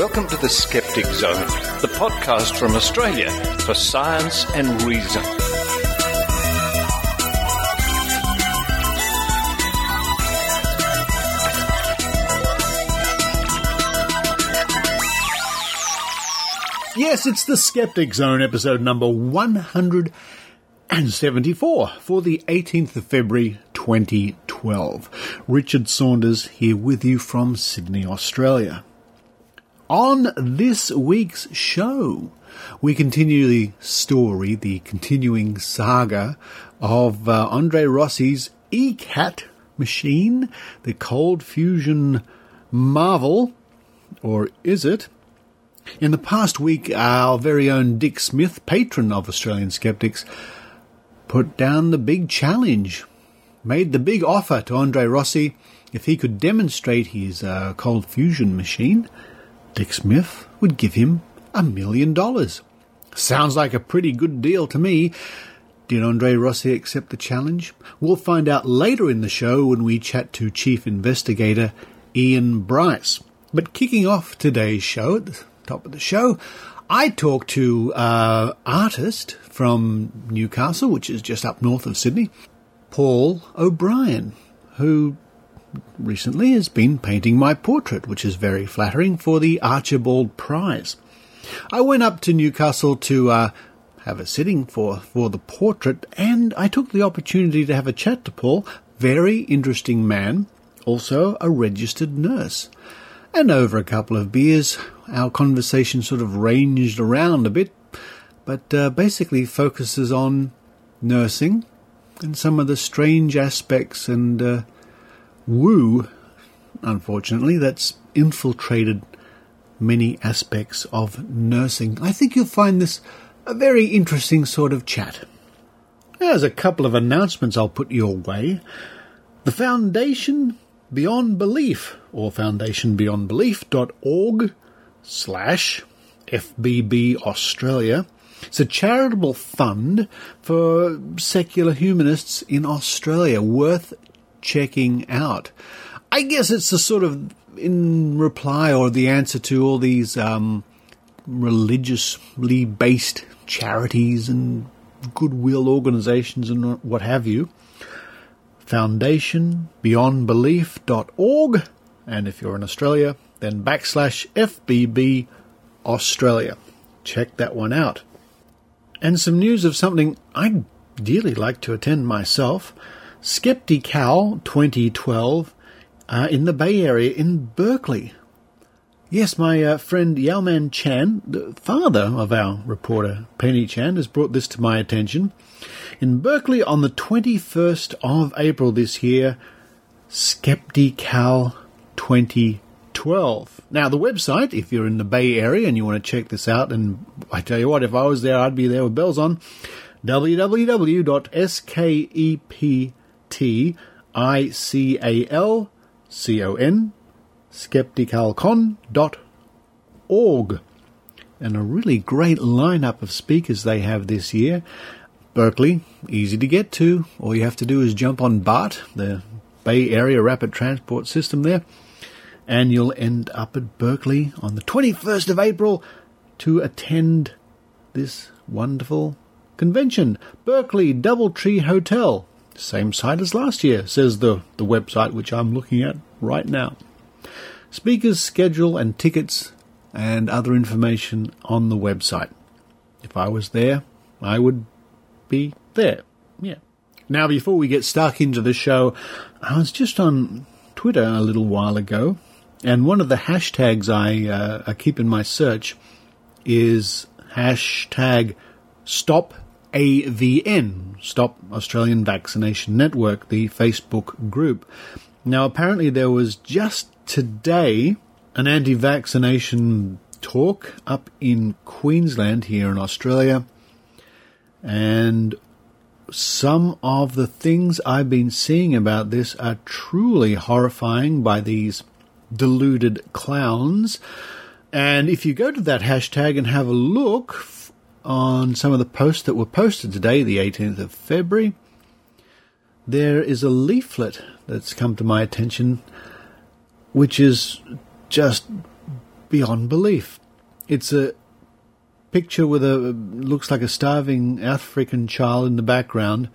Welcome to the Skeptic Zone, the podcast from Australia for science and reason. Yes, it's the Skeptic Zone, episode number 174 for the 18th of February 2012. Richard Saunders here with you from Sydney, Australia. On this week's show, we continue the story, the continuing saga of Andrea Rossi's ECAT machine, the cold fusion marvel, or is it? In the past week, our very own Dick Smith, patron of Australian Skeptics, put down the big challenge, made the big offer to Andrea Rossi. If he could demonstrate his cold fusion machine, Dick Smith would give him $1 million. Sounds like a pretty good deal to me. Did Andrea Rossi accept the challenge? We'll find out later in the show when we chat to Chief Investigator Ian Bryce. But kicking off today's show, at the top of the show, I talked to an artist from Newcastle, which is just up north of Sydney, Paul O'Brien, who recently has been painting my portrait, which is very flattering, for the Archibald Prize. I went up to Newcastle to have a sitting for the portrait, and I took the opportunity to have a chat to Paul. Very interesting man, also a registered nurse. And over a couple of beers, our conversation sort of ranged around a bit, but basically focuses on nursing and some of the strange aspects and woo, unfortunately, that's infiltrated many aspects of nursing. I think you'll find this a very interesting sort of chat. There's a couple of announcements I'll put your way. The Foundation Beyond Belief, or foundationbeyondbelief.org/FBB Australia. It's a charitable fund for secular humanists in Australia, worth checking out. I guess it's a sort of in reply or the answer to all these religiously based charities and goodwill organizations and what have you. foundationbeyondbelief.org, and if you're in Australia, then /FBB Australia. Check that one out. And some news of something I'd dearly like to attend myself. Skeptical 2012 in the Bay Area in Berkeley. Yes, my friend Yaoman Chan, the father of our reporter Penny Chan, has brought this to my attention. In Berkeley on the 21st of April this year, Skeptical 2012. Now, the website, if you're in the Bay Area and you want to check this out, and I tell you what, if I was there, I'd be there with bells on, skepticalcon.org. And a really great lineup of speakers they have this year. Berkeley, easy to get to. All you have to do is jump on BART, the Bay Area Rapid Transport System there, and you'll end up at Berkeley on the 21st of April to attend this wonderful convention. Berkeley Doubletree Hotel, same site as last year, says the website which I'm looking at right now. Speakers, schedule and tickets and other information on the website. If I was there, I would be there. Yeah. Now, before we get stuck into the show, I was just on Twitter a little while ago, and one of the hashtags I keep in my search is hashtag StopAVN, Stop Australian Vaccination Network, the Facebook group. Now, apparently there was just today an anti-vaccination talk up in Queensland here in Australia, and some of the things I've been seeing about this are truly horrifying by these deluded clowns. And if you go to that hashtag and have a look on some of the posts that were posted today, the 18th of February, there is a leaflet that's come to my attention, which is just beyond belief. It's a picture with looks like a starving African child in the background,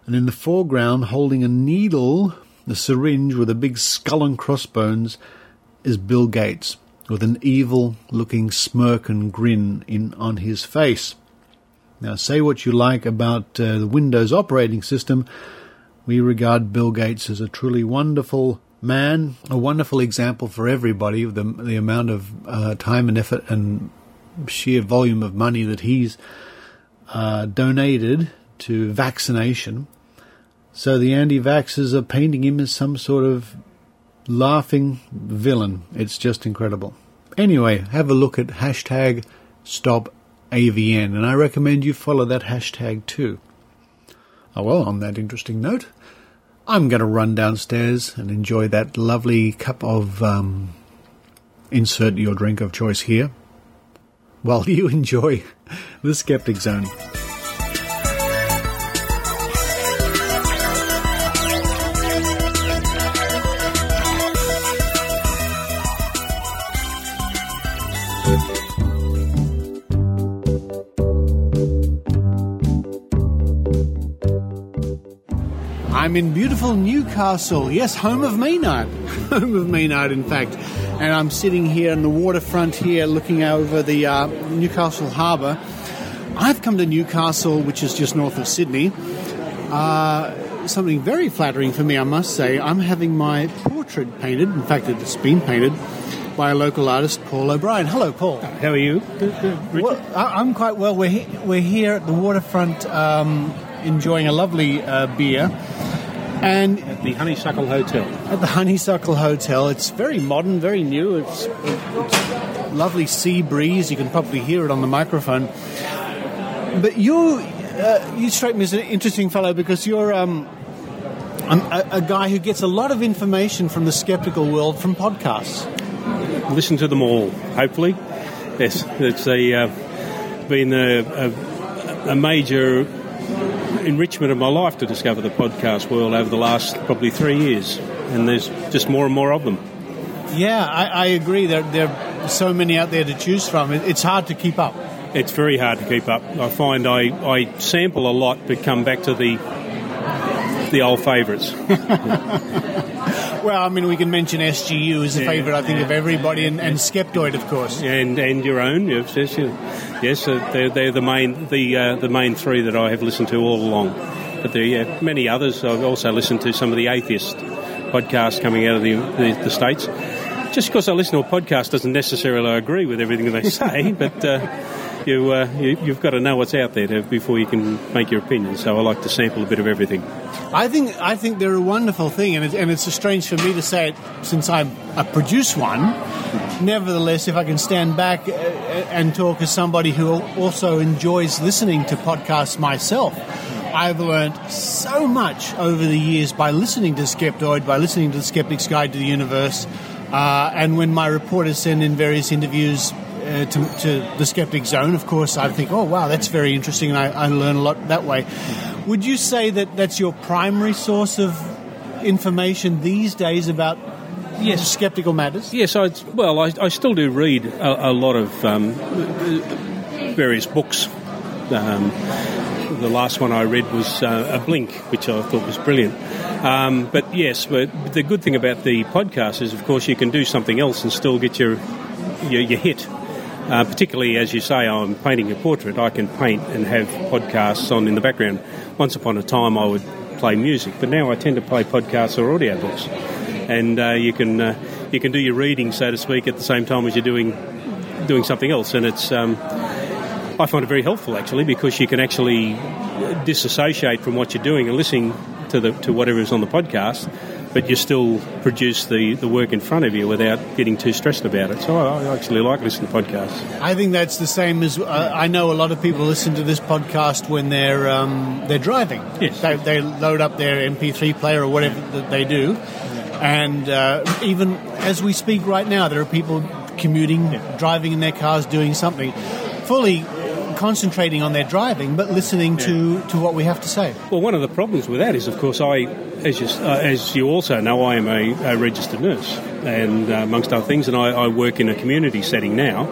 and in the foreground, holding a needle, a syringe with a big skull and crossbones, is Bill Gates, with an evil-looking smirk and grin on his face. Now, say what you like about the Windows operating system, we regard Bill Gates as a truly wonderful man, a wonderful example for everybody of the amount of time and effort and sheer volume of money that he's donated to vaccination. So the anti-vaxxers are painting him as some sort of laughing villain. It's just incredible. Anyway, have a look at hashtag StopAVN, and I recommend you follow that hashtag too. Oh, well, on that interesting note, I'm going to run downstairs and enjoy that lovely cup of insert your drink of choice here, while you enjoy the Skeptic Zone. I'm in beautiful Newcastle. Yes, home of Maynard. Home of Maynard, in fact. And I'm sitting here on the waterfront here looking over the Newcastle Harbour. I've come to Newcastle, which is just north of Sydney. Something very flattering for me, I must say. I'm having my portrait painted. In fact, it's been painted by a local artist, Paul O'Brien. Hello, Paul. How are you? Good. Well, I'm quite well. We're here at the waterfront enjoying a lovely beer. And at the Honeysuckle Hotel. At the Honeysuckle Hotel. It's very modern, very new. It's lovely sea breeze. You can probably hear it on the microphone. But you strike me as an interesting fellow because you're a guy who gets a lot of information from the skeptical world from podcasts. Listen to them all, hopefully. Yes, it's been a major enrichment of my life to discover the podcast world over the last probably 3 years, and there's just more and more of them. Yeah, I agree. There are so many out there to choose from. It's hard to keep up. It's very hard to keep up. I find I sample a lot but come back to the old favourites. Well, I mean, we can mention SGU as a favourite, I think, of everybody, and Skeptoid, of course, and your own. Yes, they're the main three that I have listened to all along. But there are many others. I've also listened to some of the atheist podcasts coming out of the States. Just because I listen to a podcast doesn't necessarily agree with everything they say, but you've got to know what's out there before you can make your opinion. So I like to sample a bit of everything. I think they're a wonderful thing, and it's strange for me to say it since I produce one. Nevertheless, if I can stand back and talk as somebody who also enjoys listening to podcasts myself, I've learned so much over the years by listening to Skeptoid, by listening to the Skeptic's Guide to the Universe, and when my reporters send in various interviews to the Skeptic Zone, of course, I think, oh, wow, that's very interesting, and I learn a lot that way. Would you say that that's your primary source of information these days about skeptical matters? Yes, I still do read a lot of various books. The last one I read was A Blink, which I thought was brilliant. But the good thing about the podcast is, of course, you can do something else and still get your hit. Particularly, as you say, I'm painting a portrait. I can paint and have podcasts on in the background. Once upon a time, I would play music, but now I tend to play podcasts or audiobooks. And you can do your reading, so to speak, at the same time as you're doing something else. And it's I find it very helpful, actually, because you can actually disassociate from what you're doing and listening to whatever is on the podcast, but you still produce the work in front of you without getting too stressed about it. So I actually like listening to podcasts. I think that's the same as I know a lot of people listen to this podcast when they're driving. Yes. They load up their MP3 player or whatever that they do, and even as we speak right now, there are people commuting, driving in their cars, doing something. Fully concentrating on their driving, but listening to what we have to say. Well, one of the problems with that is, of course, as you also know, I am a registered nurse, and amongst other things, and I work in a community setting now,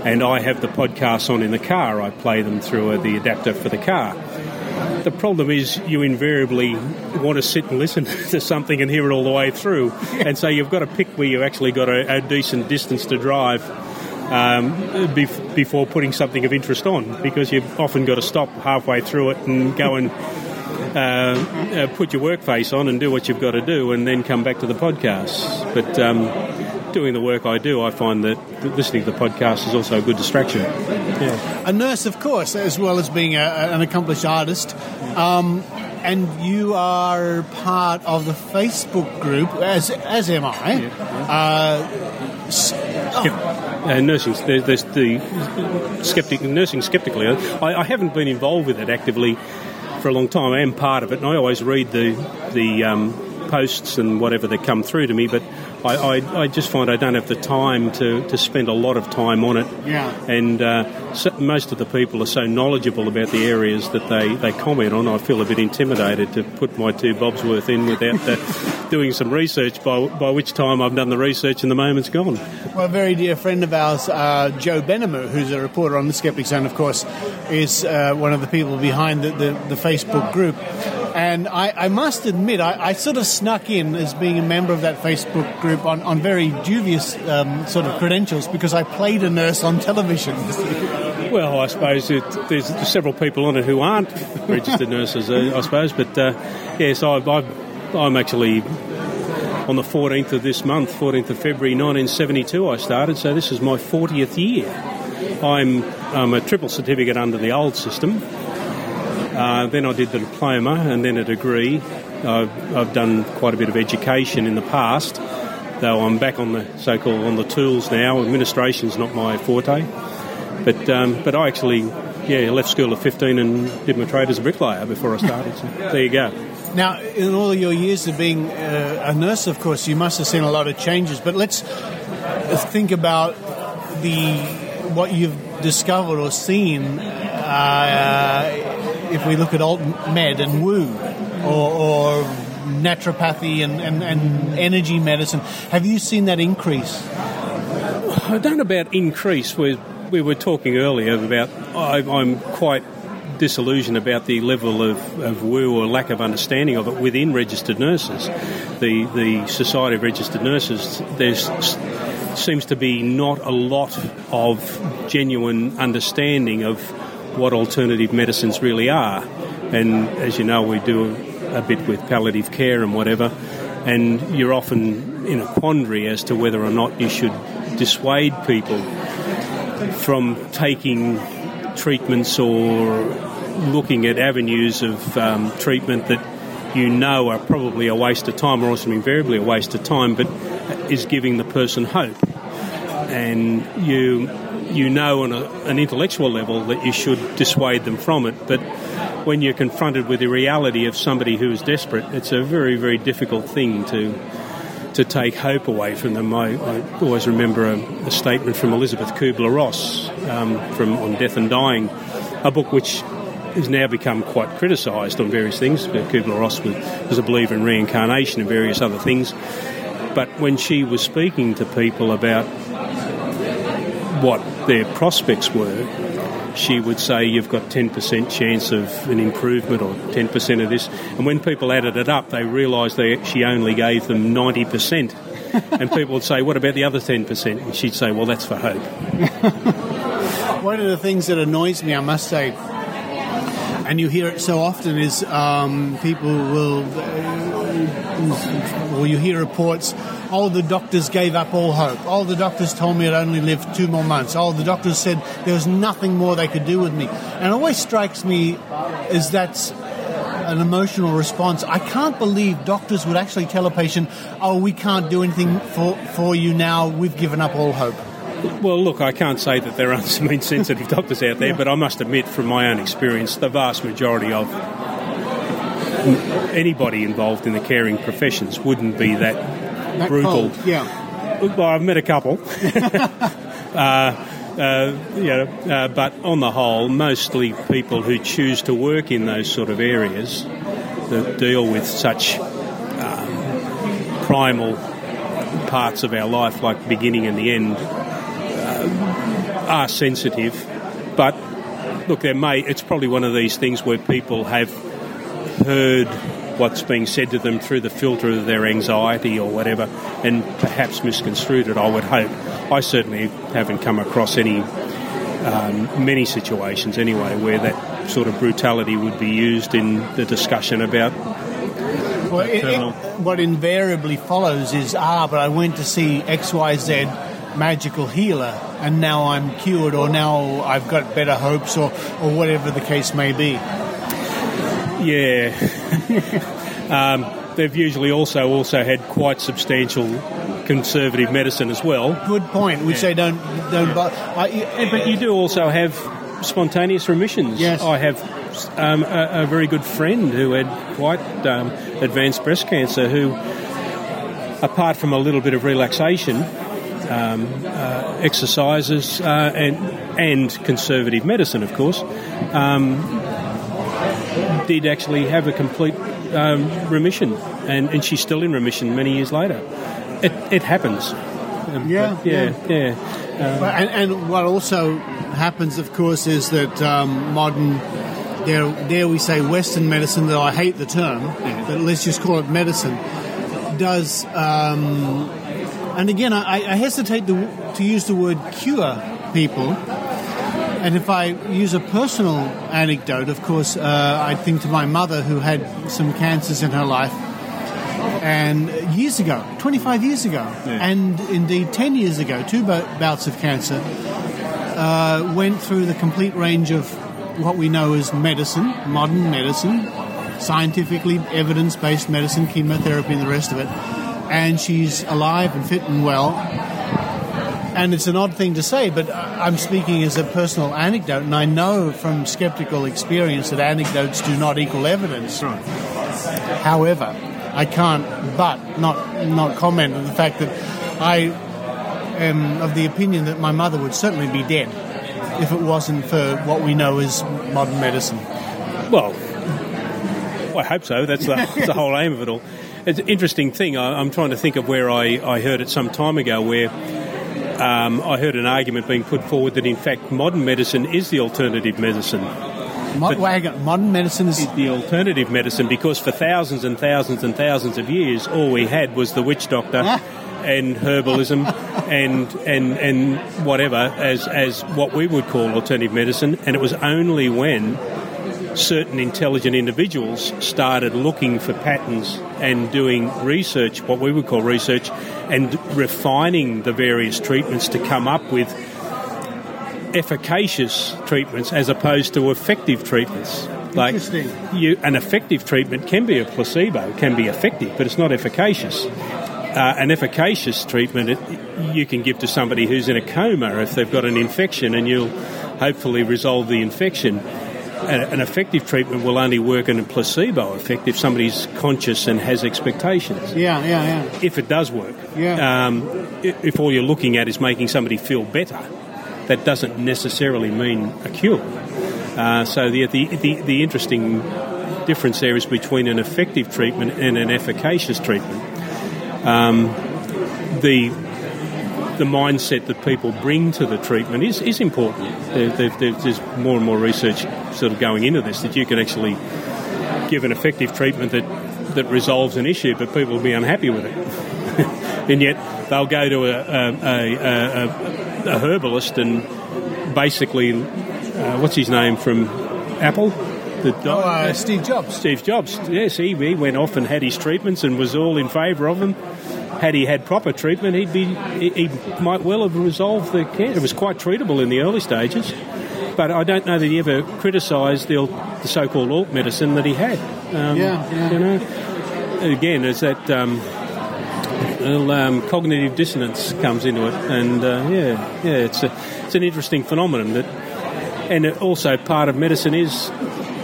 and I have the podcasts on in the car. I play them through the adapter for the car. The problem is you invariably want to sit and listen to something and hear it all the way through, and so you've got to pick where you've actually got a decent distance to drive before putting something of interest on, because you've often got to stop halfway through it and go and put your work face on and do what you've got to do, and then come back to the podcasts. But doing the work I do, I find that listening to the podcast is also a good distraction. Yeah. A nurse, of course, as well as being an accomplished artist. And you are part of the Facebook group, as am I. Nursing. There's the nursing skeptically. I haven't been involved with it actively for a long time. I am part of it, and I always read the posts and whatever that come through to me, but I just find I don't have the time to spend a lot of time on it. Yeah. And most of the people are so knowledgeable about the areas that they comment on. I feel a bit intimidated to put my 2 bobs worth in without doing some research, by which time I've done the research and the moment's gone. Well, a very dear friend of ours, Joe Benhamu, who's a reporter on the Skeptic Zone, of course, is one of the people behind the Facebook group. And I must admit, I sort of snuck in as being a member of that Facebook group on very dubious sort of credentials, because I played a nurse on television. Well, I suppose there's several people on it who aren't registered nurses, I suppose. But, yes, I'm actually on the 14th of this month, 14th of February 1972 I started, so this is my 40th year. I'm a triple certificate under the old system. Then I did the diploma and then a degree. I've done quite a bit of education in the past, though I'm back on the so-called on the tools now. Administration's not my forte. But I actually left school at 15 and did my trade as a bricklayer before I started. So there you go. Now, in all your years of being a nurse, of course, you must have seen a lot of changes. But let's think about what you've discovered or seen. If we look at alt med and woo, or naturopathy and energy medicine, have you seen that increase? I don't know about increase. We were talking earlier about I'm quite disillusioned about the level of woo or lack of understanding of it within registered nurses. The Society of Registered Nurses, there seems to be not a lot of genuine understanding of what alternative medicines really are. And as you know, we do a bit with palliative care and whatever, and you're often in a quandary as to whether or not you should dissuade people from taking treatments or looking at avenues of treatment that you know are probably a waste of time, or also invariably a waste of time, but is giving the person hope. And you know on an intellectual level that you should dissuade them from it, but when you're confronted with the reality of somebody who is desperate, it's a very, very difficult thing to take hope away from them. I always remember a statement from Elizabeth Kubler-Ross on Death and Dying, a book which has now become quite criticised on various things. Kubler-Ross was a believer in reincarnation and various other things. But when she was speaking to people about what their prospects were, she would say you've got 10% chance of an improvement or 10% of this. And when people added it up, they realised she only gave them 90%. And people would say, what about the other 10%? And she'd say, well, that's for hope. One of the things that annoys me, I must say, and you hear it so often, is people or you hear reports, the doctors gave up all hope. The doctors told me I'd only live 2 more months. The doctors said there was nothing more they could do with me. And it always strikes me as that's an emotional response. I can't believe doctors would actually tell a patient, we can't do anything for you now, we've given up all hope. Well, look, I can't say that there aren't some insensitive doctors out there, but I must admit from my own experience, the vast majority of anybody involved in the caring professions wouldn't be that brutal. Cold, yeah. Well, I've met a couple. But on the whole, mostly people who choose to work in those sort of areas that deal with such primal parts of our life, like beginning and the end, are sensitive. But look, it's probably one of these things where people have heard what's being said to them through the filter of their anxiety or whatever, and perhaps misconstrued it, I would hope. I certainly haven't come across many situations anyway where that sort of brutality would be used in the discussion about what invariably follows is, but I went to see XYZ magical healer and now I'm cured, or now I've got better hopes, or whatever the case may be. Yeah. They've usually also had quite substantial conservative medicine as well. Good point, which they don't. But you do also have spontaneous remissions. Yes. I have a very good friend who had quite advanced breast cancer, who, apart from a little bit of relaxation, exercises and conservative medicine, of course, did actually have a complete remission, and she's still in remission many years later. It happens. And what also happens, of course, is that modern, dare we say, Western medicine, though I hate the term, but let's just call it medicine, does, and again, I hesitate to use the word cure people. And if I use a personal anecdote, of course, I think to my mother, who had some cancers in her life, and 25 years ago, and indeed 10 years ago, 2 bouts of cancer, went through the complete range of what we know as medicine, modern medicine, scientifically evidence-based medicine, chemotherapy and the rest of it, and she's alive and fit and well. And it's an odd thing to say, but I'm speaking as a personal anecdote, and I know from skeptical experience that anecdotes do not equal evidence. Right. However, I can't but not comment on the fact that I am of the opinion that my mother would certainly be dead if it wasn't for what we know as modern medicine. Well, I hope so. That's the whole aim of it all. It's an interesting thing. I'm trying to think of where I heard it some time ago, where I heard an argument being put forward that, in fact, modern medicine is the alternative medicine. Modern medicine is the alternative medicine, because for thousands and thousands and thousands of years, all we had was the witch doctor and herbalism and whatever as what we would call alternative medicine. And it was only when certain intelligent individuals started looking for patterns and doing research, what we would call research, and refining the various treatments to come up with efficacious treatments as opposed to effective treatments. Like an effective treatment can be a placebo, can be effective, but it's not efficacious. An efficacious treatment you can give to somebody who's in a coma if they've got an infection, and you'll hopefully resolve the infection. An effective treatment will only work in a placebo effect if somebody's conscious and has expectations. Yeah. If it does work. Yeah. If all you're looking at is making somebody feel better, that doesn't necessarily mean a cure. So the interesting difference there is between an effective treatment and an efficacious treatment. The mindset that people bring to the treatment is important. There's more and more research sort of going into this, that you can actually give an effective treatment that resolves an issue, but people will be unhappy with it. And yet they'll go to a herbalist and basically, what's his name from Apple? Steve Jobs. Steve Jobs, yes, he went off and had his treatments and was all in favour of them. Had he had proper treatment, he might well have resolved the cancer. It was quite treatable in the early stages, but I don't know that he ever criticised the so-called alt medicine that he had. You know, again, as that cognitive dissonance comes into it, and it's an interesting phenomenon and also part of medicine is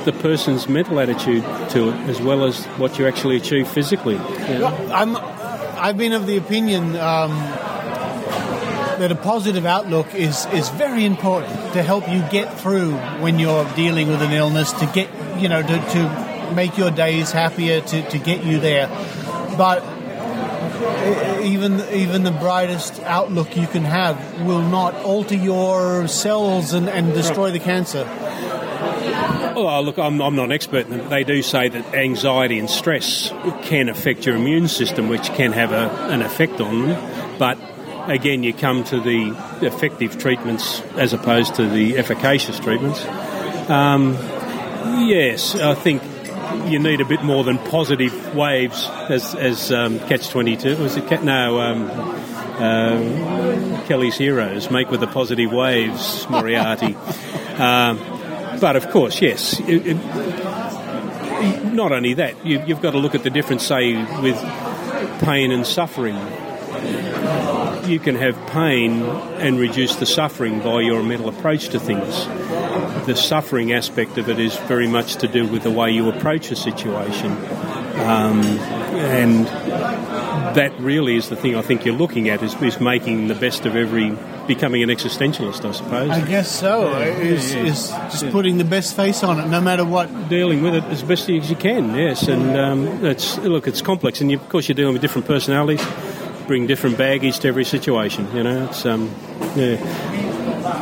the person's mental attitude to it, as well as what you actually achieve physically. I've been of the opinion that a positive outlook is very important to help you get through when you're dealing with an illness, to get, to make your days happier, to get you there. But even the brightest outlook you can have will not alter your cells and destroy the cancer. Well, look, I'm not an expert. They do say that anxiety and stress can affect your immune system, which can have an effect on them. But again, you come to the effective treatments as opposed to the efficacious treatments. Yes, I think you need a bit more than positive waves, as Catch-22 was it? Kelly's Heroes, make with the positive waves, Moriarty. But of course, yes. Not only that, you've got to look at the difference, say, with pain and suffering. You can have pain and reduce the suffering by your mental approach to things. The suffering aspect of it is very much to do with the way you approach a situation. And that really is the thing I think you're looking at, is making the best of becoming an existentialist, I suppose. I guess so. Is just putting the best face on it, no matter what. Dealing with it as best as you can, yes. And it's complex, and of course you're dealing with different personalities, bring different baggage to every situation. It's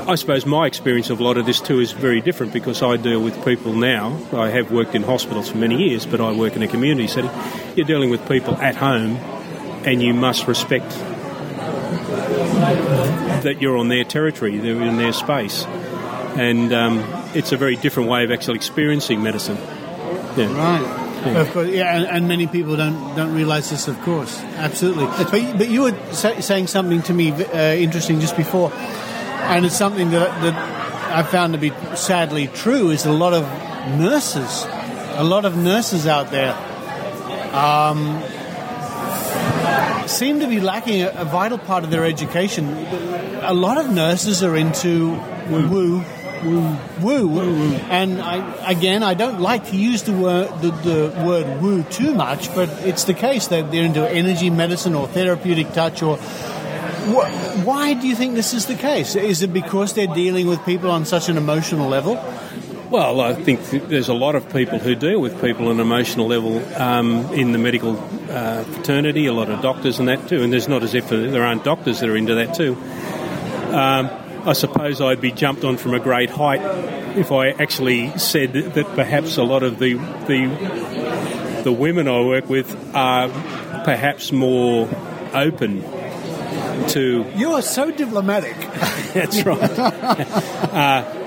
I suppose my experience of a lot of this too is very different, because I deal with people now. I have worked in hospitals for many years, but I work in a community setting. You're dealing with people at home, and you must respect that you're on their territory, they're in their space. And it's a very different way of actually experiencing medicine. Yeah. Right. Yeah. Of course, and many people don't realise this, of course. Absolutely. But you were saying something to me interesting just before, and it's something that I found to be sadly true, is a lot of nurses out there seem to be lacking a vital part of their education. A lot of nurses are into woo. And I don't like to use the word woo too much, but it's the case that they're into energy medicine or therapeutic touch. Or why do you think this is the case? Is it because they're dealing with people on such an emotional level? Well, I think there's a lot of people who deal with people on an emotional level in the medical fraternity, a lot of doctors and that too, and there's not as if there aren't doctors that are into that too. I suppose I'd be jumped on from a great height if I actually said that perhaps a lot of the women I work with are perhaps more open to... You are so diplomatic. That's right.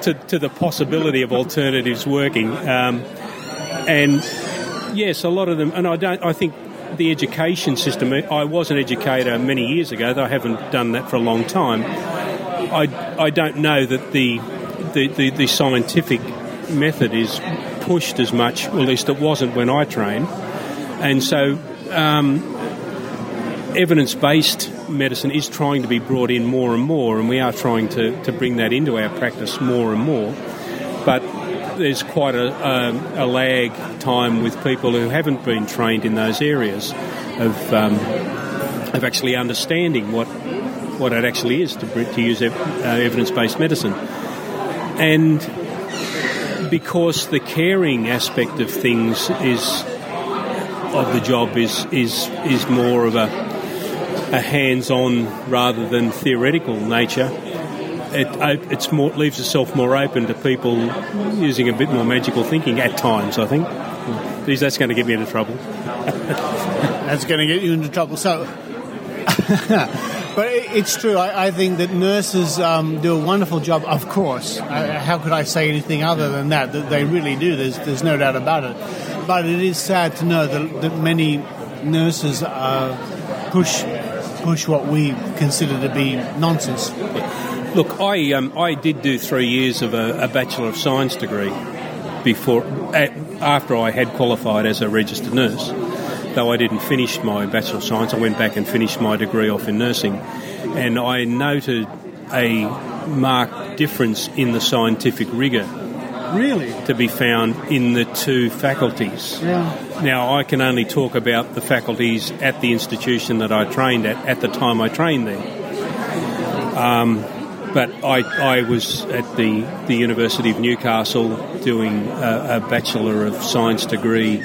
To the possibility of alternatives working. And yes, a lot of them... And I think the education system... I was an educator many years ago, though I haven't done that for a long time. I don't know that the scientific method is pushed as much, or at least it wasn't when I trained. And so evidence-based medicine is trying to be brought in more and more, and we are trying to bring that into our practice more and more. But there's quite a lag time with people who haven't been trained in those areas of actually understanding what it actually is to use evidence-based medicine. And because the caring aspect of things of the job is more of a hands-on rather than theoretical nature, it leaves itself more open to people using a bit more magical thinking at times, I think. Geez, that's going to get me into trouble. That's going to get you into trouble. So... But it's true. I think that nurses do a wonderful job, of course. How could I say anything other than that? That they really do. There's no doubt about it. But it is sad to know that many nurses push what we consider to be nonsense. Look, I did do 3 years of a Bachelor of Science degree after I had qualified as a registered nurse. Though I didn't finish my Bachelor of Science, I went back and finished my degree off in nursing. And I noted a marked difference in the scientific rigour. Really? To be found in the two faculties. Yeah. Now, I can only talk about the faculties at the institution that I trained at the time I trained there. But I was at the University of Newcastle doing a Bachelor of Science degree,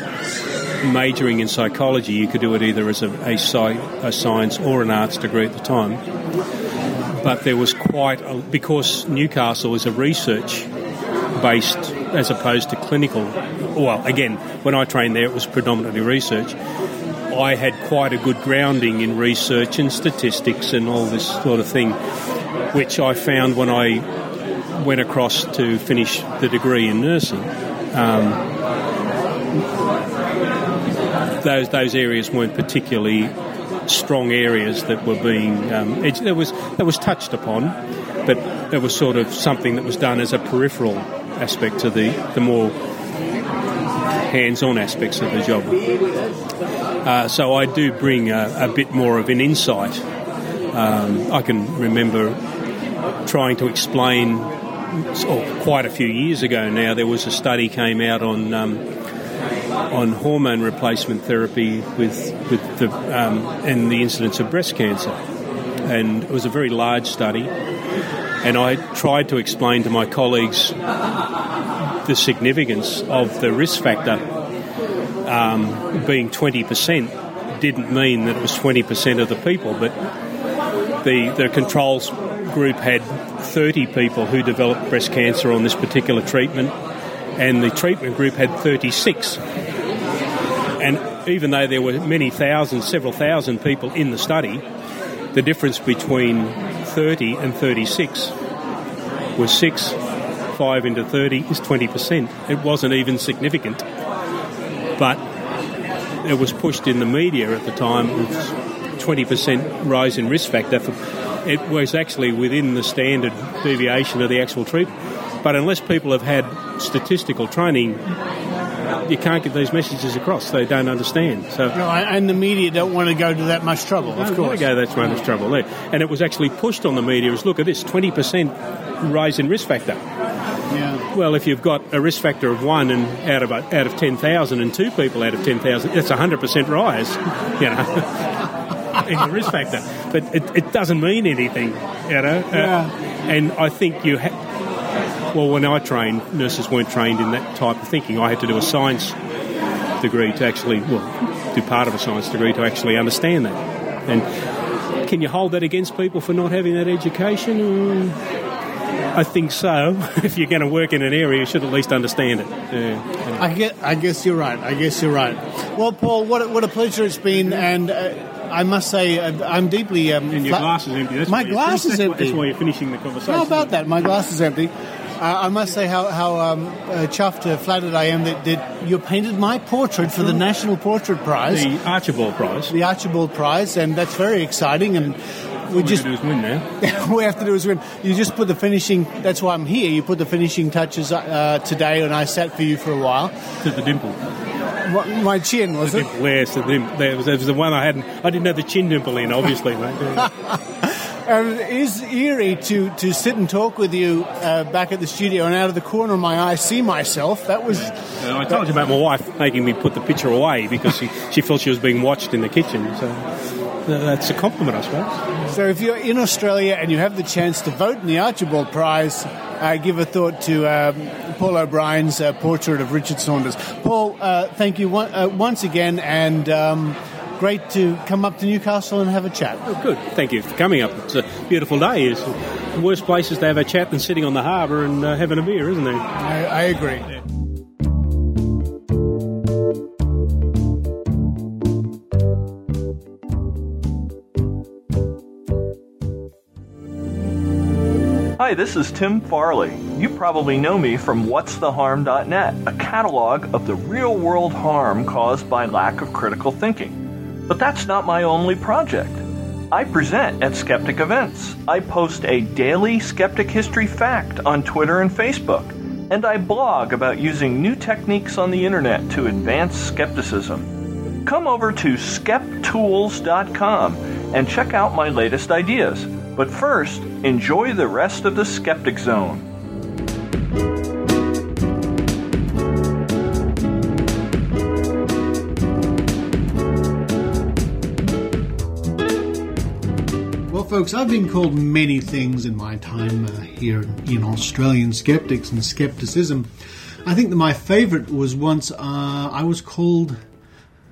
majoring in psychology. You could do it either as a science or an arts degree at the time. But there was because Newcastle is a research-based as opposed to clinical. Well, again, when I trained there, it was predominantly research. I had quite a good grounding in research and statistics and all this sort of thing, which I found when I went across to finish the degree in nursing. Those areas weren't particularly strong areas that were being that was touched upon, but it was sort of something that was done as a peripheral aspect to the more hands-on aspects of the job. So I do bring a bit more of an insight. I can remember trying to explain, quite a few years ago now, there was a study came out on hormone replacement therapy with the and the incidence of breast cancer, and it was a very large study. And I tried to explain to my colleagues the significance of the risk factor being 20% didn't mean that it was 20% of the people, but the controls group had 30 people who developed breast cancer on this particular treatment, and the treatment group had 36. And even though there were several thousand people in the study, the difference between 30 and 36 was 6. 5 into 30 is 20%. It wasn't even significant. But it was pushed in the media at the time with 20% rise in risk factor. It was actually within the standard deviation of the actual treatment. But unless people have had statistical training, you can't get these messages across. They don't understand. So, and the media don't want to go to that much trouble, of course. Don't want to go to that much trouble there. And it was actually pushed on the media as, look at this, 20% rise in risk factor. Yeah. Well, if you've got a risk factor of 1 and out of 10,000 and 2 people out of 10,000, that's 100% rise, in the risk factor. But it doesn't mean anything, And I think when I trained, nurses weren't trained in that type of thinking. I had to do a science degree to actually, do part of a science degree to actually understand that. And can you hold that against people for not having that education? I think so. If you're going to work in an area, you should at least understand it. I guess you're right. Well, Paul, what a pleasure it's been, and I must say I'm deeply... and your glass is empty. My glass is empty. That's why you're finishing the conversation. How about that? My glass is empty. I must say how chuffed, flattered I am that you painted my portrait for the National Portrait Prize. The Archibald Prize. The Archibald Prize, and that's very exciting. And we have to do is win now. We have to do is win. You just put the finishing... That's why I'm here. You put the finishing touches today, and I sat for you for a while. To the dimple. My chin, was it? Yes, the dimple. There was the one I hadn't... I didn't have the chin dimple in, obviously, mate. It is eerie to sit and talk with you back at the studio, and out of the corner of my eye see myself. That was... I told you about my wife making me put the picture away because she felt she was being watched in the kitchen. So that's a compliment, I suppose. So if you're in Australia and you have the chance to vote in the Archibald Prize, give a thought to Paul O'Brien's portrait of Richard Saunders. Paul, thank you once again, and... great to come up to Newcastle and have a chat. Oh, good. Thank you for coming up. It's a beautiful day. It's the worst places to have a chat than sitting on the harbour and having a beer, isn't there? I agree. Yeah. Hi, this is Tim Farley. You probably know me from whatstheharm.net, a catalog of the real-world harm caused by lack of critical thinking. But that's not my only project. I present at Skeptic events. I post a daily Skeptic history fact on Twitter and Facebook. And I blog about using new techniques on the internet to advance skepticism. Come over to skeptools.com and check out my latest ideas. But first, enjoy the rest of the Skeptic Zone. Well, folks, I've been called many things in my time here in Australian Skeptics and Skepticism. I think that my favourite was once I was called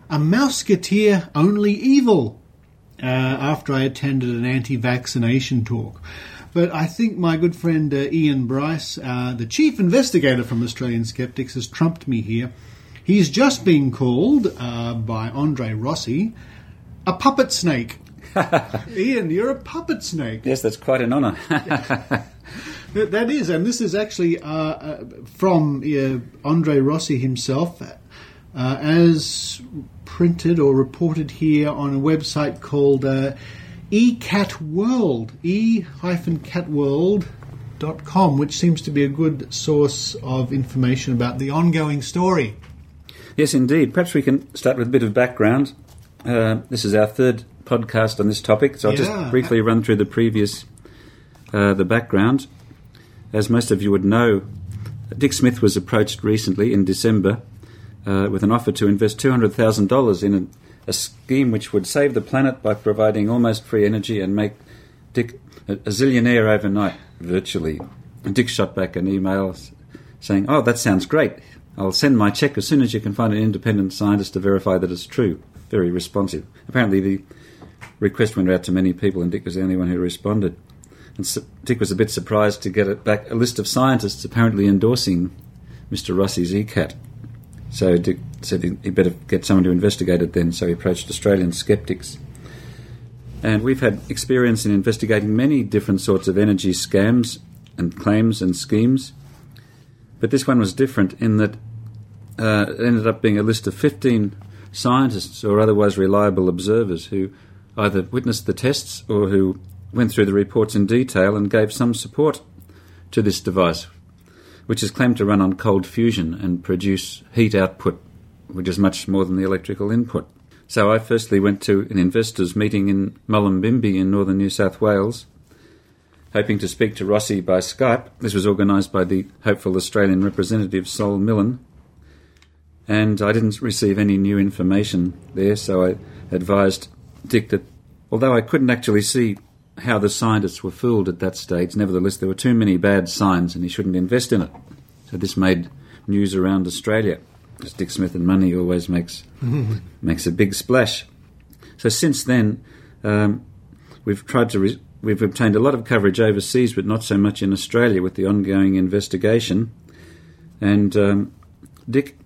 a Mouseketeer only evil after I attended an anti-vaccination talk. But I think my good friend Ian Bryce, the chief investigator from Australian Skeptics, has trumped me here. He's just been called by Andrea Rossi a puppet snake. Ian, you're a puppet snake. Yes, that's quite an honour. That is, and this is actually from Andrea Rossi himself, as printed or reported here on a website called eCatWorld, e-catworld.com, which seems to be a good source of information about the ongoing story. Yes, indeed. Perhaps we can start with a bit of background. This is our third podcast on this topic, so I'll just briefly run through the previous, the background. As most of you would know, Dick Smith was approached recently in December with an offer to invest $200,000 in a scheme which would save the planet by providing almost free energy and make Dick a zillionaire overnight, virtually. And Dick shot back an email saying, "Oh, that sounds great. I'll send my cheque as soon as you can find an independent scientist to verify that it's true." Very responsive. Apparently the request went out to many people and Dick was the only one who responded. And Dick was a bit surprised to get back a list of scientists apparently endorsing Mr. Rossi's ECAT. So Dick said he'd better get someone to investigate it then, so he approached Australian Skeptics. And we've had experience in investigating many different sorts of energy scams and claims and schemes. But this one was different in that it ended up being a list of 15 scientists or otherwise reliable observers who either witnessed the tests or who went through the reports in detail and gave some support to this device, which is claimed to run on cold fusion and produce heat output, which is much more than the electrical input. So I firstly went to an investors' meeting in Mullumbimby in northern New South Wales, hoping to speak to Rossi by Skype. This was organised by the hopeful Australian representative Sol Millen, and I didn't receive any new information there, so I advised Dick that although I couldn't actually see how the scientists were fooled at that stage, nevertheless there were too many bad signs and he shouldn't invest in it. So this made news around Australia, because Dick Smith and money always makes a big splash. So since then, we've obtained a lot of coverage overseas, but not so much in Australia with the ongoing investigation. And Dick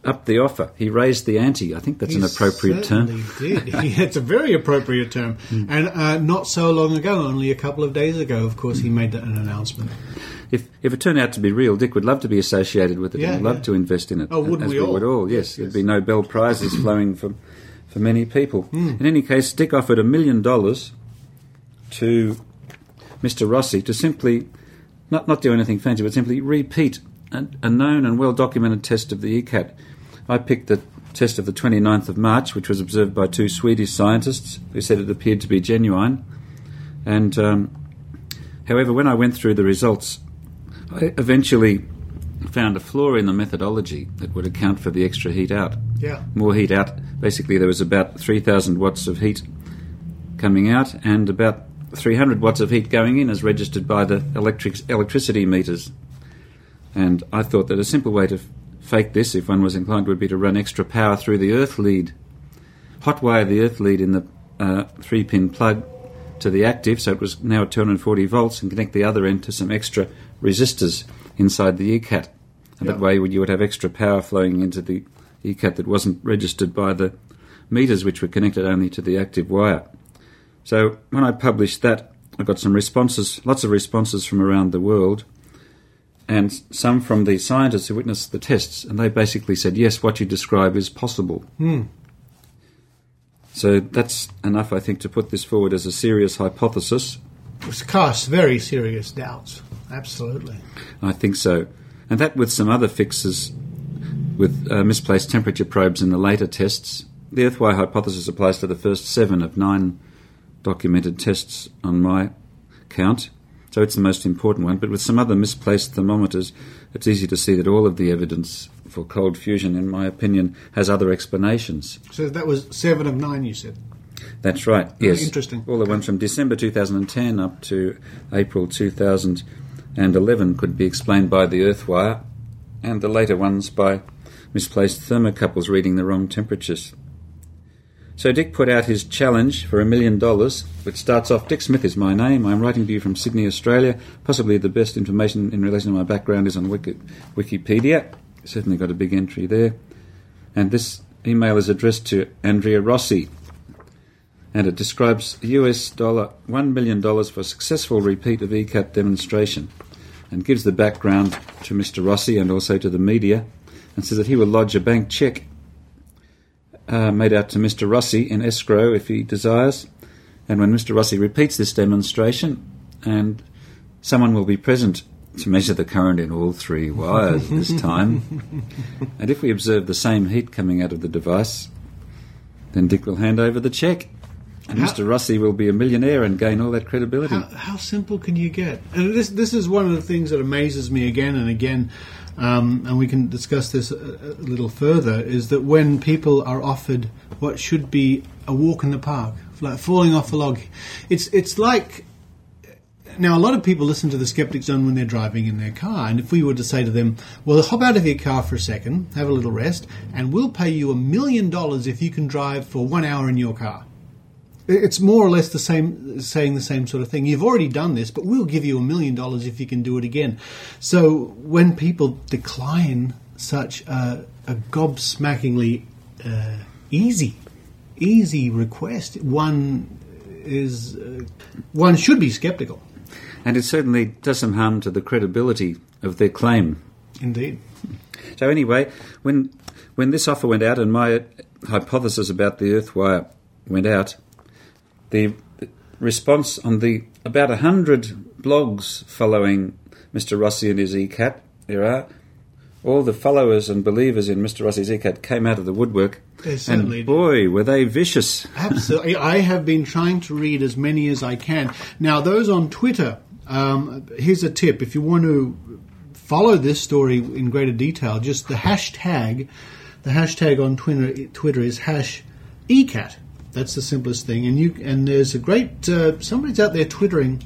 upped the offer. He raised the ante. I think that's an appropriate term. He did. It's a very appropriate term. And not so long ago, only a couple of days ago, of course, he made an announcement. If it turned out to be real, Dick would love to be associated with it and would love to invest in it. Oh, wouldn't we all? Would all, yes. There'd be Nobel Prizes flowing for many people. In any case, Dick offered $1 million to Mr. Rossi to simply, not do anything fancy, but simply repeat a known and well-documented test of the ECAT. I picked the test of the 29th of March, which was observed by 2 Swedish scientists who said it appeared to be genuine. And, however, when I went through the results, I eventually found a flaw in the methodology that would account for the extra heat out. Yeah. More heat out. Basically, there was about 3,000 watts of heat coming out and about 300 watts of heat going in as registered by the electricity meters. And I thought that a simple way to fake this, if one was inclined, would be to run extra power through the earth lead, hotwire the earth lead in the 3-pin plug to the active, so it was now at 240 volts, and connect the other end to some extra resistors inside the ECAT. And that way you would have extra power flowing into the ECAT that wasn't registered by the meters, which were connected only to the active wire. So when I published that, I got some responses, lots of responses from around the world, and some from the scientists who witnessed the tests, and they basically said, yes, what you describe is possible. So that's enough, I think, to put this forward as a serious hypothesis. It's cast very serious doubts, absolutely. I think so. And that with some other fixes with misplaced temperature probes in the later tests. The Earthwire hypothesis applies to the first 7 of 9 documented tests on my count. So it's the most important one. But with some other misplaced thermometers, it's easy to see that all of the evidence for cold fusion, in my opinion, has other explanations. So that was 7 of 9, you said? That's right, yes. Interesting. All the ones from December 2010 up to April 2011 could be explained by the earth wire, and the later ones by misplaced thermocouples reading the wrong temperatures. So Dick put out his challenge for $1 million, which starts off, Dick Smith is my name. I'm writing to you from Sydney, Australia. Possibly the best information in relation to my background is on Wikipedia. Certainly got a big entry there. And this email is addressed to Andrea Rossi. And it describes $1 million for a successful repeat of ECAT demonstration, and gives the background to Mr. Rossi and also to the media, and says that he will lodge a bank cheque made out to Mr. Rossi in escrow if he desires, and when Mr. Rossi repeats this demonstration, and someone will be present to measure the current in all 3 wires this time, and if we observe the same heat coming out of the device, then Dick will hand over the cheque. And Mr. Rossi will be a millionaire and gain all that credibility. How simple can you get? And this is one of the things that amazes me again and again, and we can discuss this a little further, is that when people are offered what should be a walk in the park, like falling off a log, it's like... Now, a lot of people listen to the Skeptic Zone when they're driving in their car, and if we were to say to them, well, hop out of your car for a second, have a little rest, and we'll pay you $1 million if you can drive for 1 hour in your car. It's more or less the same, saying the same sort of thing. You've already done this, but we'll give you $1 million if you can do it again. So when people decline such a gobsmackingly easy request, one should be sceptical. And it certainly does some harm to the credibility of their claim. Indeed. So anyway, when this offer went out and my hypothesis about the earth wire went out, the response on the about 100 blogs following Mr. Rossi and his ECAT era, all the followers and believers in Mr. Rossi's ECAT came out of the woodwork. And boy, were they vicious. Absolutely. I have been trying to read as many as I can. Now, those on Twitter, here's a tip. If you want to follow this story in greater detail, just the hashtag on Twitter is #ECAT. That's the simplest thing. And there's a great... somebody's out there twittering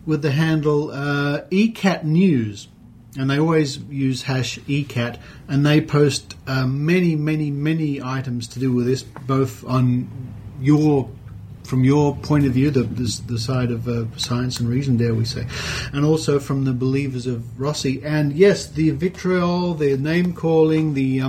with the handle ECAT News. And they always use #ECAT. And they post many items to do with this, both on from your point of view, the side of science and reason, dare we say, and also from the believers of Rossi. And yes, the vitriol, the name-calling, the...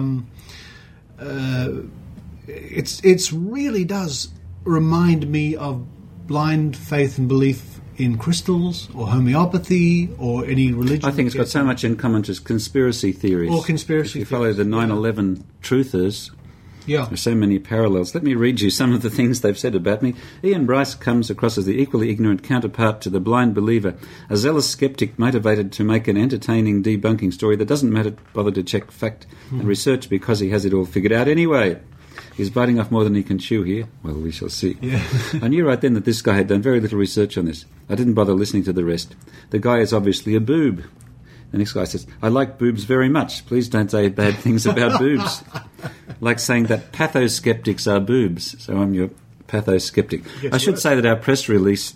It's really does remind me of blind faith and belief in crystals or homeopathy or any religion. I think it's got so much in common to conspiracy theories. Or conspiracy theories. If you follow the 9/11 truthers, yeah, there's so many parallels. Let me read you some of the things they've said about me. Ian Bryce comes across as the equally ignorant counterpart to the blind believer, a zealous skeptic motivated to make an entertaining debunking story that doesn't bother to check fact and research because he has it all figured out anyway. He's biting off more than he can chew here. Well, we shall see. Yeah. I knew right then that this guy had done very little research on this. I didn't bother listening to the rest. The guy is obviously a boob. The next guy says, I like boobs very much. Please don't say bad things about boobs. Like saying that patho-skeptics are boobs. So I'm your patho-skeptic. I should say that our press release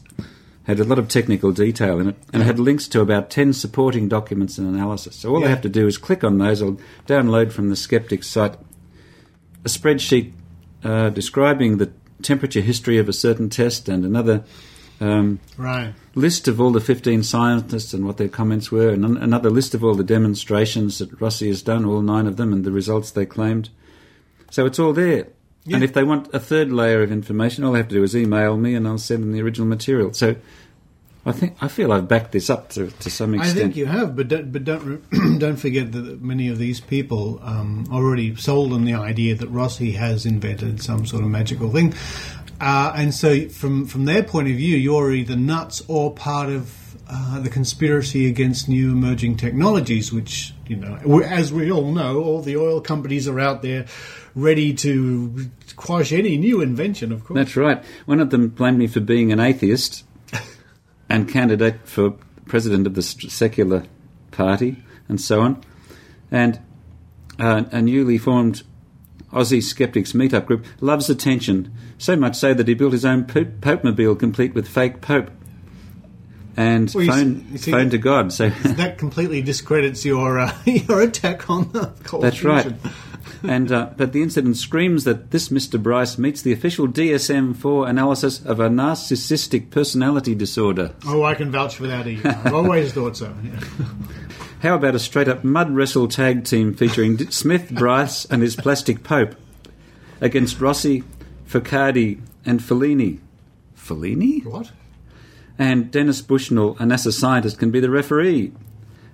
had a lot of technical detail in it, and it had links to about 10 supporting documents and analysis. So all I have to do is click on those. I'll download from the Skeptics site a spreadsheet describing the temperature history of a certain test and another list of all the 15 scientists and what their comments were, and another list of all the demonstrations that Rossi has done, all 9 of them, and the results they claimed. So it's all there. Yeah. And if they want a third layer of information, all they have to do is email me and I'll send them the original material. So I feel I've backed this up to some extent. I think you have, but don't forget that many of these people already sold on the idea that Rossi has invented some sort of magical thing, and so from their point of view, you're either nuts or part of the conspiracy against new emerging technologies, which, you know, as we all know, all the oil companies are out there ready to quash any new invention. Of course, that's right. One of them blamed me for being an atheist and candidate for president of the secular party, and so on. And a newly formed Aussie Skeptics meetup group, loves attention, so much so that he built his own Pope-mobile complete with fake Pope and phone to God. So that completely discredits your attack on the cold That's fusion. right. And but the incident screams that this Mr. Bryce meets the official DSM-4 analysis of a narcissistic personality disorder. Oh, I can vouch for that, Ian. I've always thought so. Yeah. How about a straight-up mud wrestle tag team featuring Smith, Bryce and his plastic Pope against Rossi, Focardi and Fellini? Fellini? What? And Dennis Bushnell, a NASA scientist, can be the referee.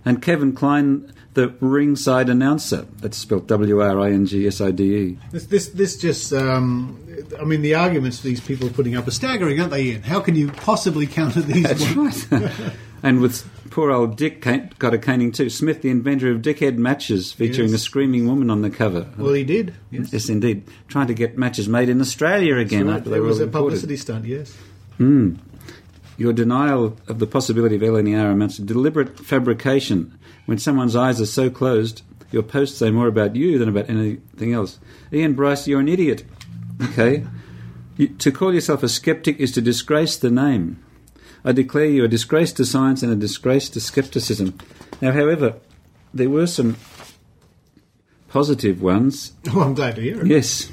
And Kevin Klein, the ringside announcer. That's spelled W-R-I-N-G-S-I-D-E. This just... I mean, the arguments these people are putting up are staggering, aren't they, Ian? How can you possibly counter these? That's right. And with poor old Dick got a caning too. Smith, the inventor of Dickhead matches, featuring a screaming woman on the cover. Well, he did. Yes, indeed. Trying to get matches made in Australia again. Right. After they It were was a imported. publicity stunt, yes. Your denial of the possibility of LNER amounts to deliberate fabrication. When someone's eyes are so closed, your posts say more about you than about anything else. Ian Bryce, you're an idiot. Okay? To call yourself a skeptic is to disgrace the name. I declare you a disgrace to science and a disgrace to skepticism. Now, however, there were some positive ones. Oh, I'm glad to hear it. Yes.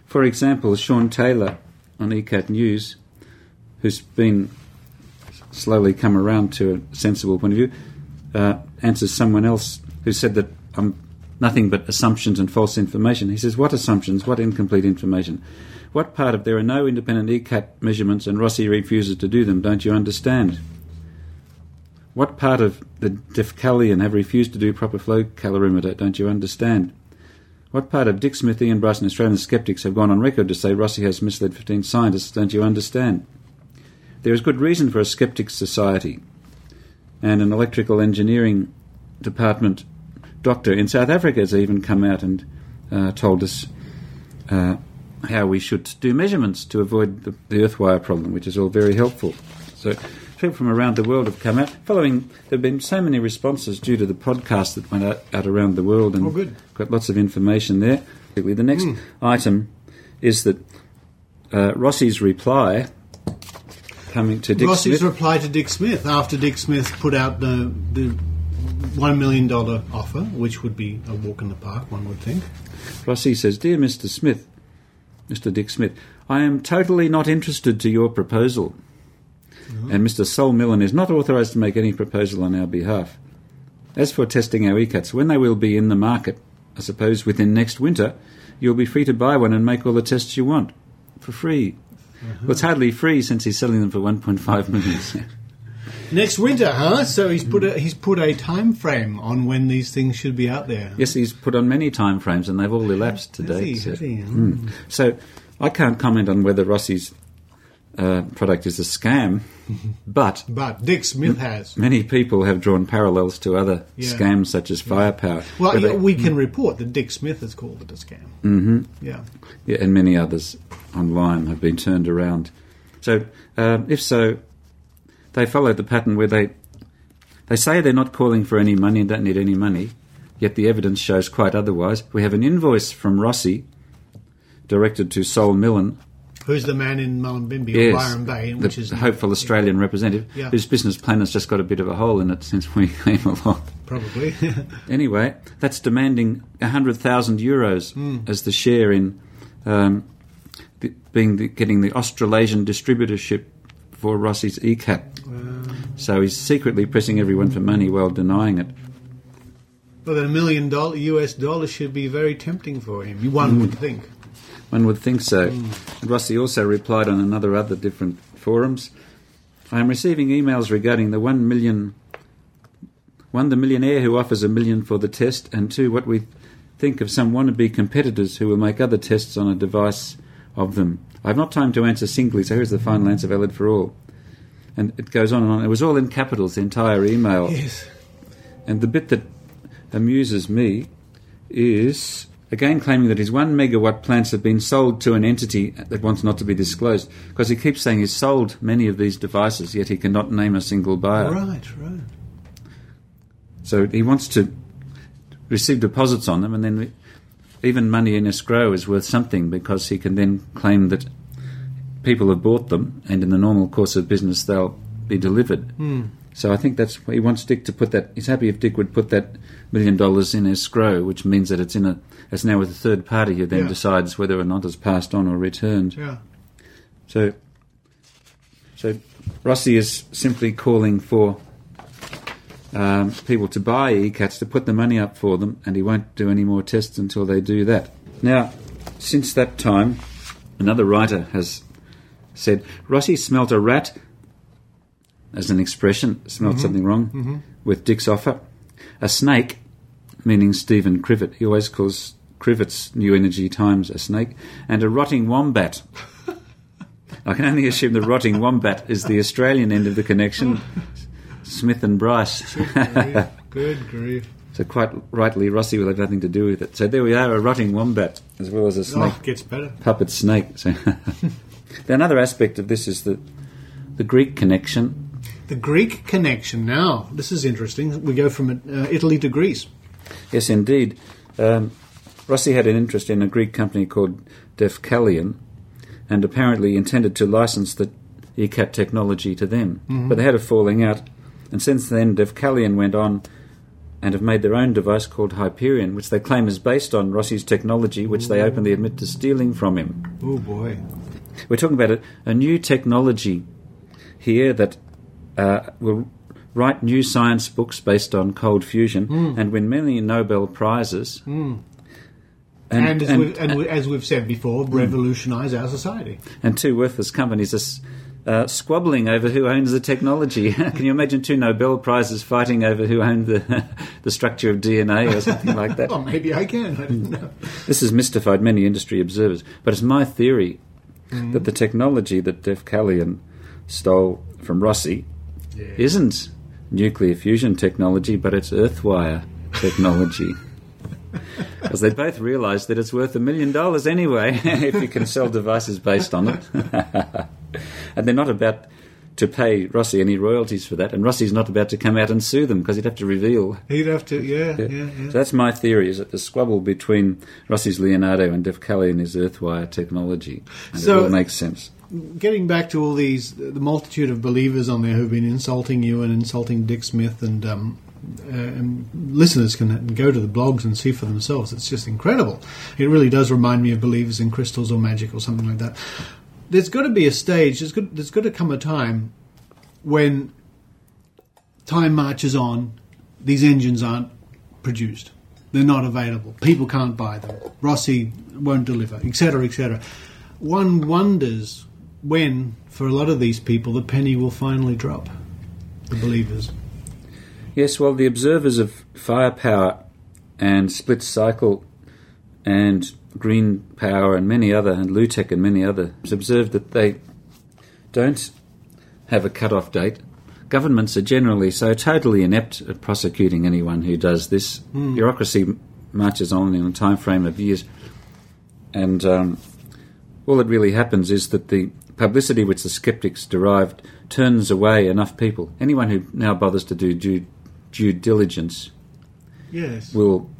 For example, Sean Taylor on ECAT News, who's been slowly come around to a sensible point of view, answers someone else who said that nothing but assumptions and false information. He says, what assumptions? What incomplete information? What part of there are no independent ECAT measurements and Rossi refuses to do them? Don't you understand? What part of the Defcalion have refused to do proper flow calorimeter? Don't you understand? What part of Dick Smith, Ian Bryce and Australian Skeptics have gone on record to say Rossi has misled 15 scientists? Don't you understand? There is good reason for a skeptics society, and an electrical engineering department doctor in South Africa has even come out and told us how we should do measurements to avoid the earthwire problem, which is all very helpful. So people from around the world have come out. There have been so many responses due to the podcast that went out around the world, and got lots of information there. The next item is that Rossi's reply coming to Dick Rossi's Smith. reply to Dick Smith after Dick Smith put out the $1 million offer, which would be a walk in the park, one would think. Rossi says, Dear Mr. Smith, Mr. Dick Smith, I am totally not interested to your proposal. And Mr. Sol Millen is not authorised to make any proposal on our behalf. As for testing our ECATs, when they will be in the market, I suppose within next winter, you'll be free to buy one and make all the tests you want. For free. Well, it's hardly free since he's selling them for 1.5 million. Next winter, huh? So he's put a time frame on when these things should be out there. Yes, he's put on many time frames, and they've all elapsed to date. Has he? So I can't comment on whether Rossi's product is a scam, but Dick Smith has. Many people have drawn parallels to other scams such as firepower. Well, we can report that Dick Smith has called it a scam. Mm-hmm. Yeah, and many others online have been turned around. So, if so, they follow the pattern where they say they're not calling for any money and don't need any money, yet the evidence shows quite otherwise. We have an invoice from Rossi directed to Sol Millen, who's the man in Mullumbimby or Byron Bay, which is the hopeful Australian representative, whose business plan has just got a bit of a hole in it since we came along. Probably. Anyway, that's demanding €100,000 as the share in getting the Australasian distributorship for Rossi's ECAT. So he's secretly pressing everyone for money while denying it. Well, then $1 million US should be very tempting for him, one would think. One would think so. Rossi also replied on other different forums. I am receiving emails regarding the 1 million... One, the millionaire who offers $1 million for the test, and two, what we think of some wannabe competitors who will make other tests on a device of them. I have not time to answer singly, so here's the final answer valid for all. And it goes on and on. It was all in capitals, the entire email. Yes. And the bit that amuses me is... again claiming that his 1 megawatt plants have been sold to an entity that wants not to be disclosed, because he keeps saying he's sold many of these devices, yet he cannot name a single buyer. Right. So he wants to receive deposits on them and then even money in escrow is worth something, because he can then claim that people have bought them, and in the normal course of business they'll be delivered. So I think that's why he wants Dick to put that. He's happy if Dick would put that $1 million in escrow, which means that it's now with a third party who then decides whether or not it's passed on or returned. Yeah. So Rossi is simply calling for people to buy ECATs, to put the money up for them, and he won't do any more tests until they do that. Now, since that time, another writer has said, Rossi smelt a rat, as an expression, smelt something wrong, with Dick's offer. A snake, meaning Stephen Crivet. He always calls Crivet's New Energy Times a snake. And a rotting wombat. I can only assume the rotting wombat is the Australian end of the connection. Smith and Bryce. Good grief. So quite rightly, Rossi will have nothing to do with it. So there we are, a rotting wombat, as well as a snake. Oh, gets better. Puppet snake. So another aspect of this is the Greek connection. The Greek connection. Now, this is interesting. We go from Italy to Greece. Yes, indeed. Rossi had an interest in a Greek company called Defcalion, and apparently intended to license the ECAT technology to them. But they had a falling out, and since then Defcalion went on and have made their own device called Hyperion, which they claim is based on Rossi's technology, which they openly admit to stealing from him. Oh, boy. We're talking about a new technology here that will write new science books based on cold fusion and win many Nobel Prizes. And as we've said before, revolutionise our society. And two worthless companies are squabbling over who owns the technology. Can you imagine two Nobel Prizes fighting over who owned the structure of DNA or something like that? Well, maybe I can. I don't know. This has mystified many industry observers. But it's my theory that the technology that Defcalion stole from Rossi isn't nuclear fusion technology, but it's earthwire technology. Because they both realise that it's worth $1 million anyway if you can sell devices based on it. And they're not about to pay Rossi any royalties for that, and Rossi's not about to come out and sue them because he'd have to reveal. He'd have to, yeah. So that's my theory, is that the squabble between Rossi's Leonardo and Defcalion is earthwire technology. And it all makes sense. Getting back to all the multitude of believers on there who've been insulting you and insulting Dick Smith, and listeners can go to the blogs and see for themselves. It's just incredible. It really does remind me of believers in crystals or magic or something like that. There's got to be a stage, there's got to come a time when time marches on, these engines aren't produced. They're not available. People can't buy them. Rossi won't deliver, etc., etc. One wonders when, for a lot of these people, the penny will finally drop, the believers. Yes, well, the observers of firepower and split cycle and green power and Lutech and many others observed that they don't have a cut-off date. Governments are generally so totally inept at prosecuting anyone who does this. Bureaucracy marches on in a time frame of years, and all that really happens is that the publicity which the skeptics derived turns away enough people. Anyone who now bothers to do due diligence will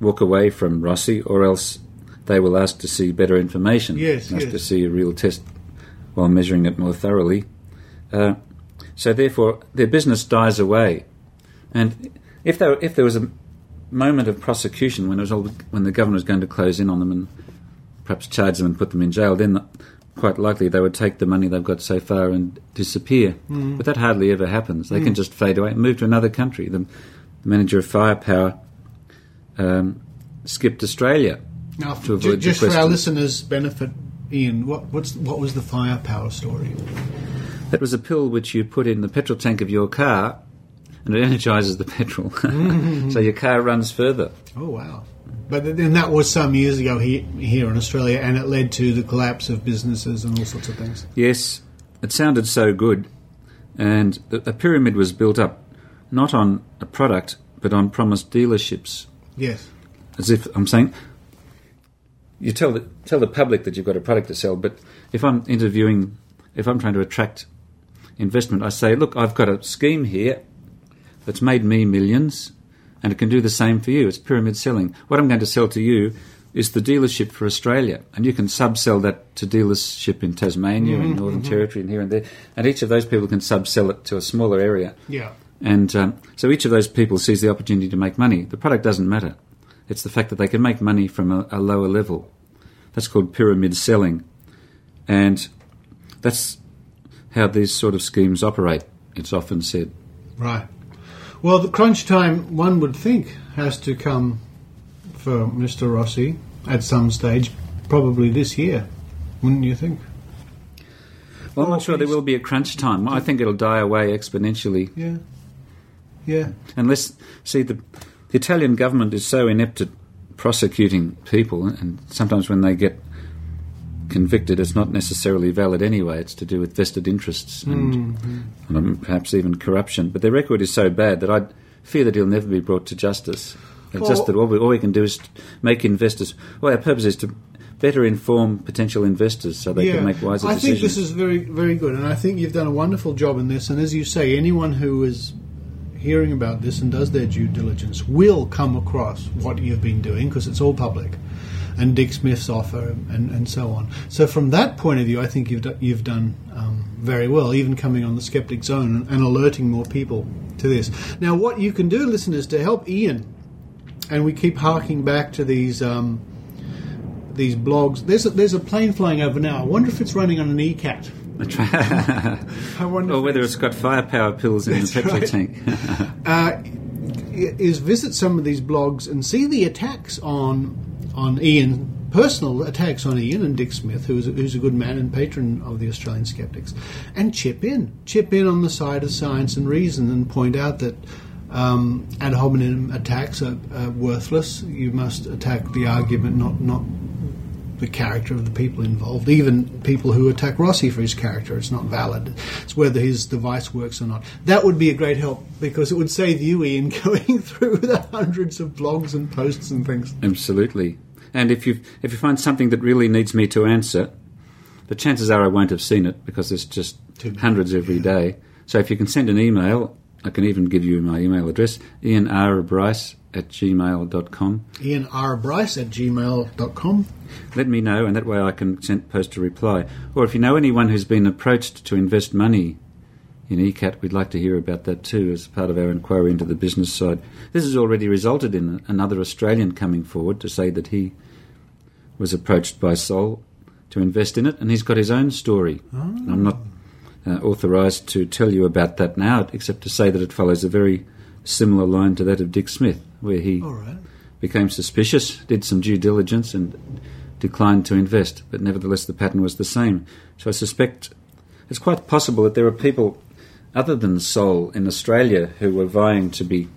walk away from Rossi, or else they will ask to see better information, to see a real test while measuring it more thoroughly. So therefore, their business dies away. And if there was a moment of prosecution when the government was going to close in on them and perhaps charge them and put them in jail, then quite likely they would take the money they've got so far and disappear. But that hardly ever happens. They can just fade away and move to another country. The manager of firepower skipped Australia now, to avoid just the for our listeners' benefit, Ian, what was the firepower story? That was a pill which you put in the petrol tank of your car, and it energises the petrol, so your car runs further. Oh, wow. But then that was some years ago here in Australia, and it led to the collapse of businesses and all sorts of things. Yes, it sounded so good, and a pyramid was built up, not on a product, but on promised dealerships. Yes. As if I'm saying, you tell the public that you've got a product to sell, but if I'm trying to attract investment, I say, look, I've got a scheme here that's made me millions, and it can do the same for you. It's pyramid selling. What I'm going to sell to you is the dealership for Australia, and you can subsell that to dealership in Tasmania and Northern Territory and here and there, and each of those people can subsell it to a smaller area. Yeah. And so each of those people sees the opportunity to make money. The product doesn't matter. It's the fact that they can make money from a lower level. That's called pyramid selling. And that's how these sort of schemes operate, it's often said. Right. Well, the crunch time, one would think, has to come for Mr. Rossi at some stage, probably this year, wouldn't you think? Well, I'm not sure there will be a crunch time. I think it'll die away exponentially. Yeah. Yeah. Unless, see, the Italian government is so inept at prosecuting people, and sometimes when they get convicted, it's not necessarily valid anyway. It's to do with vested interests and perhaps even corruption. But their record is so bad that I fear that he'll never be brought to justice. It's just that all we can do is make investors... Well, our purpose is to better inform potential investors so they can make wiser decisions. I think this is very, very good, and I think you've done a wonderful job in this. And as you say, anyone who is hearing about this and does their due diligence will come across what you've been doing, because it's all public, and Dick Smith's offer and so on. So from that point of view, I think you've done very well, even coming on the Skeptic Zone and alerting more people to this. Now, what you can do, listeners, to help Ian, and we keep harking back to these blogs. There's a plane flying over now. I wonder if it's running on an ECAT. Or whether it's got firepower pills in the petrol tank. Is visit some of these blogs and see the attacks on Ian, personal attacks on Ian and Dick Smith, who's a good man and patron of the Australian Skeptics, and chip in on the side of science and reason and point out that ad hominem attacks are worthless. You must attack the argument, not the character of the people involved. Even people who attack Rossi for his character, it's not valid. It's whether his device works or not. That would be a great help, because it would save you, Ian, going through the hundreds of blogs and posts and things. Absolutely. And if you find something that really needs me to answer, the chances are I won't have seen it, because there's just hundreds every day. So if you can send an email, I can even give you my email address, ianrbryce@gmail.com. ianrbryce@gmail.com. Let me know, and that way I can post a reply. Or if you know anyone who's been approached to invest money in ECAT, we'd like to hear about that too as part of our inquiry into the business side. This has already resulted in another Australian coming forward to say that he was approached by Sol to invest in it, and he's got his own story. I'm not authorised to tell you about that now, except to say that it follows a very similar line to that of Dick Smith, where he became suspicious, did some due diligence and declined to invest, but nevertheless the pattern was the same. So I suspect it's quite possible that there are people other than Sol in Australia who were vying to be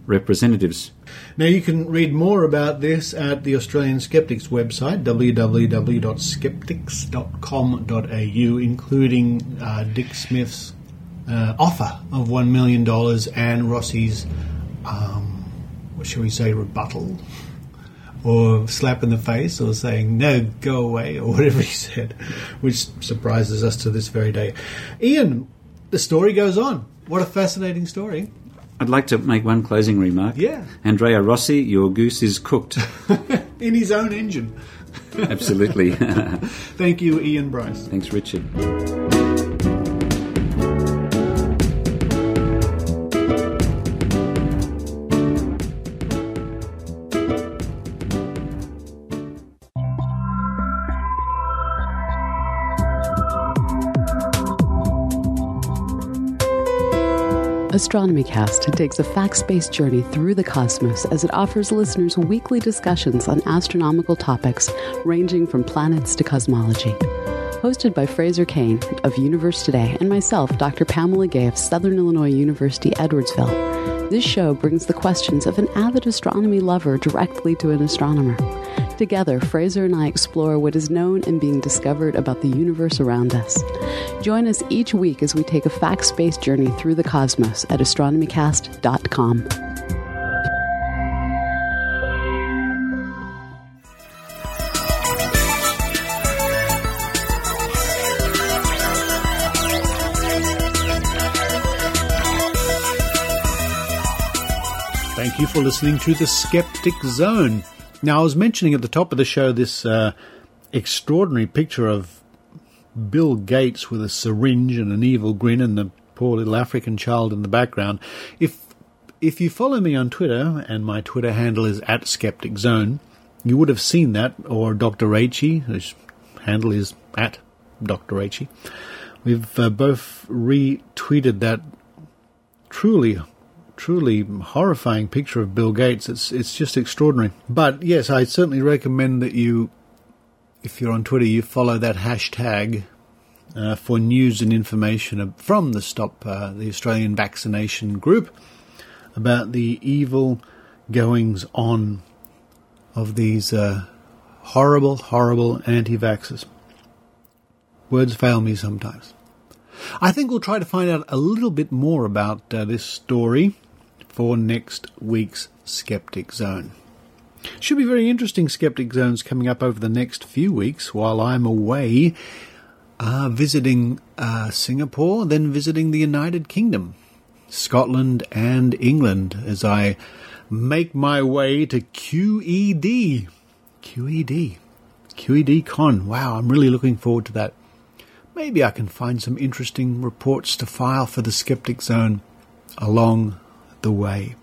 representatives. Now, you can read more about this at the Australian Skeptics website, www.skeptics.com.au, including Dick Smith's offer of $1 million and Rossi's, what shall we say, rebuttal, or slap in the face, or saying, no, go away, or whatever he said, which surprises us to this very day. Ian, the story goes on. What a fascinating story. I'd like to make one closing remark. Yeah. Andrea Rossi, your goose is cooked. In his own engine. Absolutely. Thank you, Ian Bryce. Thanks, Richard. AstronomyCast takes a facts-based journey through the cosmos as it offers listeners weekly discussions on astronomical topics ranging from planets to cosmology. Hosted by Fraser Kane of Universe Today and myself, Dr. Pamela Gay of Southern Illinois University, Edwardsville, this show brings the questions of an avid astronomy lover directly to an astronomer. Together, Fraser and I explore what is known and being discovered about the universe around us. Join us each week as we take a facts-based journey through the cosmos at astronomycast.com. Thank you for listening to the Skeptic Zone. Now, I was mentioning at the top of the show this extraordinary picture of Bill Gates with a syringe and an evil grin and the poor little African child in the background. If you follow me on Twitter, and my Twitter handle is @Skeptic Zone, you would have seen that, or Dr. H.E., whose handle is @Dr. H.E. We've both retweeted that truly horrifying picture of Bill Gates. It's just extraordinary. But yes, I certainly recommend that you, if you're on Twitter, you follow that hashtag for news and information from the the Australian vaccination group about the evil goings-on of these horrible anti-vaxxers. Words fail me sometimes. I think we'll try to find out a little bit more about this story for next week's Skeptic Zone. Should be very interesting Skeptic Zones coming up over the next few weeks while I'm away visiting Singapore, then visiting the United Kingdom, Scotland and England as I make my way to QED Con. Wow, I'm really looking forward to that. Maybe I can find some interesting reports to file for the Skeptic Zone along the way.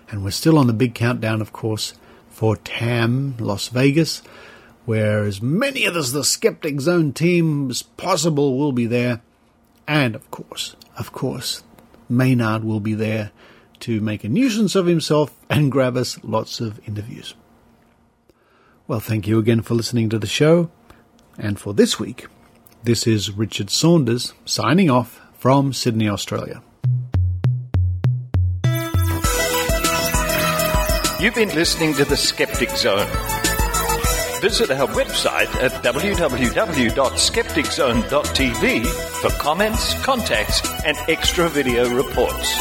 And we're still on the big countdown, of course, for TAM Las Vegas, where as many of us, the Skeptic Zone team as possible, will be there. And, of course, Maynard will be there to make a nuisance of himself and grab us lots of interviews. Well, thank you again for listening to the show. And for this week, this is Richard Saunders signing off from Sydney, Australia. You've been listening to the Skeptic Zone. Visit our website at www.skepticzone.tv for comments, contacts, and extra video reports.